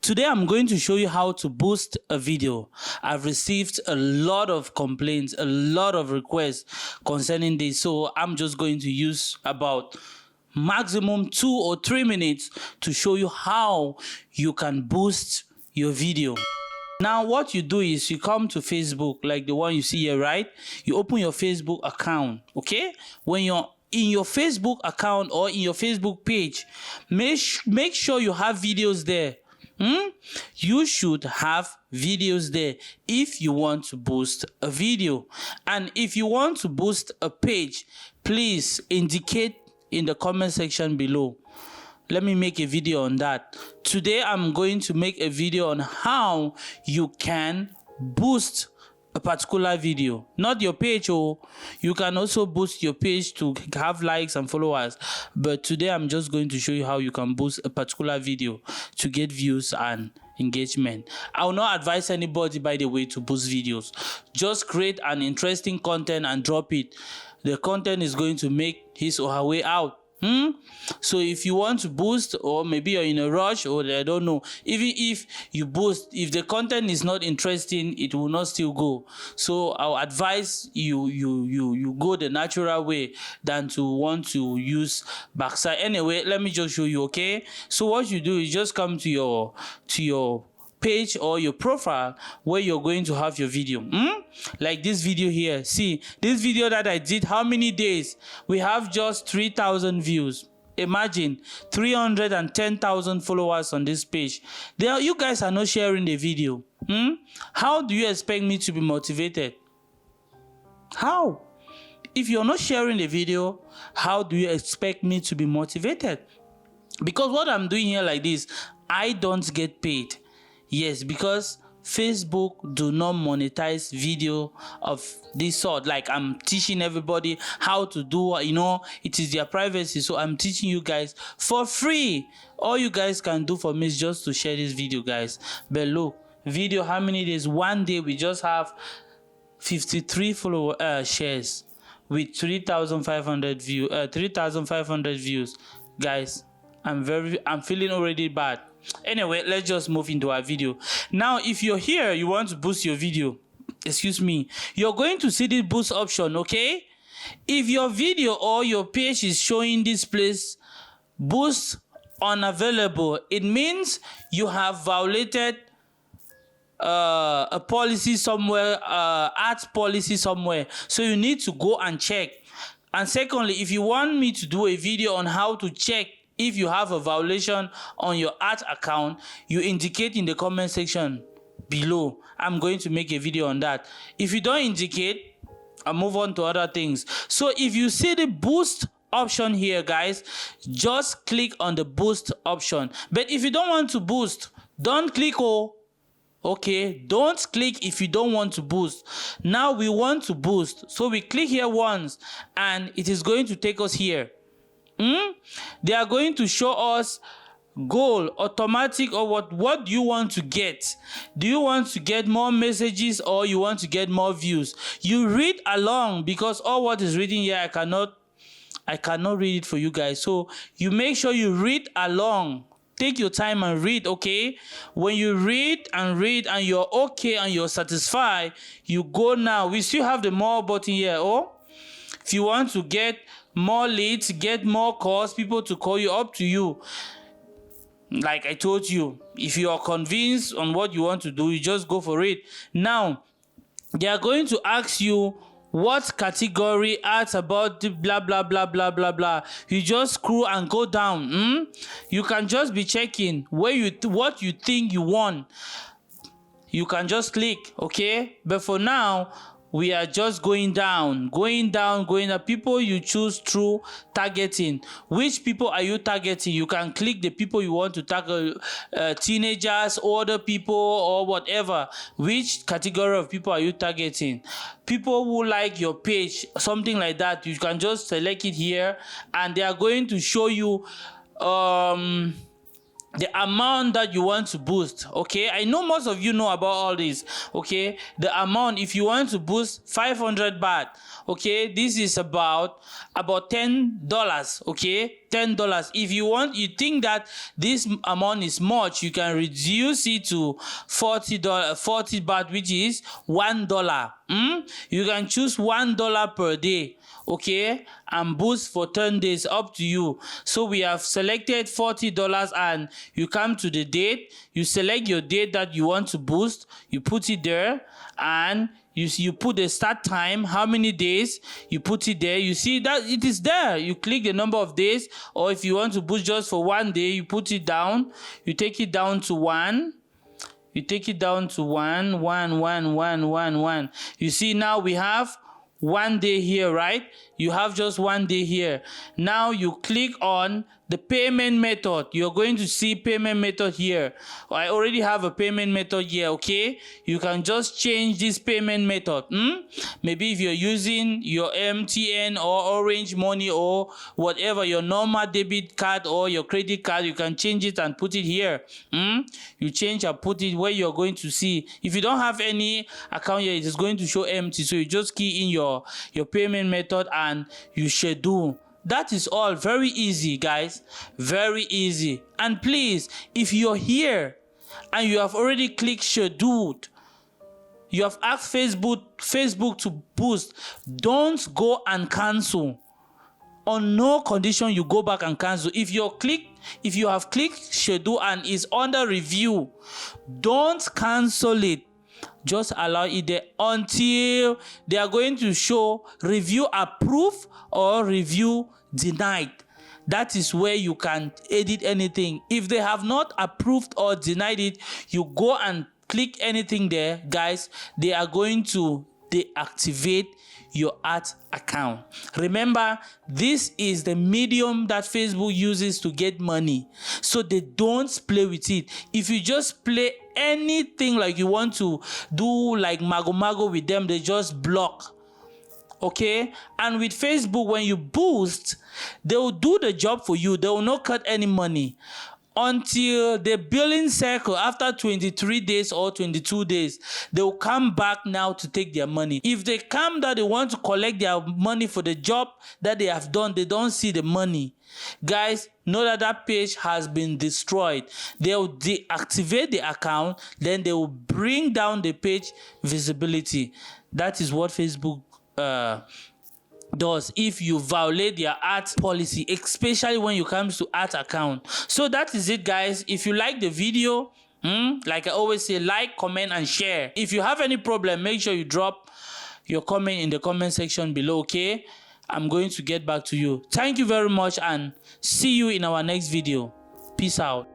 Today I'm going to show you how to boost a video. I've received a lot of complaints, a lot of requests concerning this, so I'm just going to use about maximum 2 or 3 minutes to show you how you can boost your video. Now what you do is you come to Facebook, like the one you see here, right? You open your Facebook account, okay? When you're in your Facebook account or in your Facebook page, make sure you have videos there. You should have videos there if you want to boost a video. And if you want to boost a page, please indicate in the comment section below. Let me make a video on that. Today I'm going to make a video on how you can boost a particular video, not your page. Oh, you can also boost your page to have likes and followers, but today I'm just going to show you how you can boost a particular video to get views and engagement. I will not advise anybody, by the way, to boost videos. Just create an interesting content and drop it. The content is going to make his or her way out. So if you want to boost, or maybe you're in a rush, or I don't know, even if you boost, if the content is not interesting, it will not still go. So I'll advise you go the natural way than to want to use backside. Anyway, let me just show you, okay? So what you do is just come to your page or your profile where you're going to have your video. Like this video here. See, this video that I did, how many days? We have just 3,000 views. Imagine 310,000 followers on this page. There, you guys are not sharing the video. How do you expect me to be motivated? How? If you're not sharing the video, how do you expect me to be motivated? Because what I'm doing here like this, I don't get paid. Yes, because Facebook do not monetize video of this sort. Like I'm teaching everybody how to do, it is their privacy. So I'm teaching you guys for free. All you guys can do for me is just to share this video, guys. But look, video, how many days? One day we just have 53 shares with 3,500 views. Guys, I'm feeling already bad. Anyway, let's just move into our video. Now, if you're here, you want to boost your video, you're going to see this boost option, okay? If your video or your page is showing this place, boost unavailable, it means you have violated a policy somewhere, art policy somewhere. So you need to go and check. And secondly, if you want me to do a video on how to check if you have a violation on your art account, you indicate in the comment section below. I'm going to make a video on that. If you don't indicate, I'll move on to other things. So if you see the boost option here, guys, just click on the boost option. But if you don't want to boost, don't click. Okay, don't click if you don't want to boost. Now we want to boost, so we click here once and it is going to take us here. They are going to show us goal, automatic, or what do you want to get? Do you want to get more messages or you want to get more views? You read along, because all what is written here I cannot read it for you guys. So you make sure you read along. Take your time and read, okay? When you read and you're okay and you're satisfied, you go now. We still have the more button here. If you want to get more leads, get more calls, people to call you, up to you. Like I told you, if you are convinced on what you want to do, you just go for it. Now, they are going to ask you what category, art about blah blah blah blah blah blah. You just scroll and go down. You can just be checking where what you think you want. You can just click, okay? But for now, we are just going down. People you choose through targeting. Which people are you targeting? You can click the people you want to target, teenagers, older people, or whatever. Which category of people are you targeting? People who like your page, something like that. You can just select it here and they are going to show you the amount that you want to boost. Okay, I know most of you know about all this. Okay, the amount, if you want to boost 500 baht, okay, this is about $10. Okay, $10. If you think that this amount is much, you can reduce it to $40 baht, which is $1. You can choose $1 per day, okay, and boost for 10 days, up to you. So we have selected $40, and you come to the date, you select your date that you want to boost, you put it there, and you put the start time, how many days, you put it there. You see that it is there. You click the number of days, or if you want to boost just for 1 day, you put it down, you take it down to 1. You take it down to 1, 1, 1, 1, 1, 1. You see now we have 1 day here, right? You have just 1 day here. Now you click on the payment method. You're going to see payment method here. I already have a payment method here, okay? You can just change this payment method. Maybe if you're using your MTN or Orange Money or whatever, your normal debit card or your credit card, you can change it and put it here. You change and put it where you're going to see. If you don't have any account here, it is going to show empty. So you just key in your payment method and you schedule. That is all. Very easy, guys. Very easy. And please, if you're here and you have already clicked scheduled, you have asked Facebook to boost, don't go and cancel. On no condition you go back and cancel. If you have clicked schedule and is under review, don't cancel it. Just allow it there until they are going to show review approved or review denied. That is where you can edit anything. If they have not approved or denied it, you go and click anything there, guys. They are going to deactivate your ad account. Remember, this is the medium that Facebook uses to get money, so they don't play with it. If you just play anything like you want to do like mago with them, they just block. Okay, and with Facebook, when you boost, they will do the job for you. They will not cut any money until the billing cycle after 23 days or 22 days. They will come back now to take their money. If they come that they want to collect their money for the job that they have done, they don't see the money. Guys, know that that page has been destroyed. They will deactivate the account, then they will bring down the page visibility. That is what Facebook does if you violate their ad policy, especially when you come to ad account. So that is it, guys. If you like the video, like I always say, like, comment and share. If you have any problem, make sure you drop your comment in the comment section below, okay? I'm going to get back to you. Thank you very much and see you in our next video. Peace out.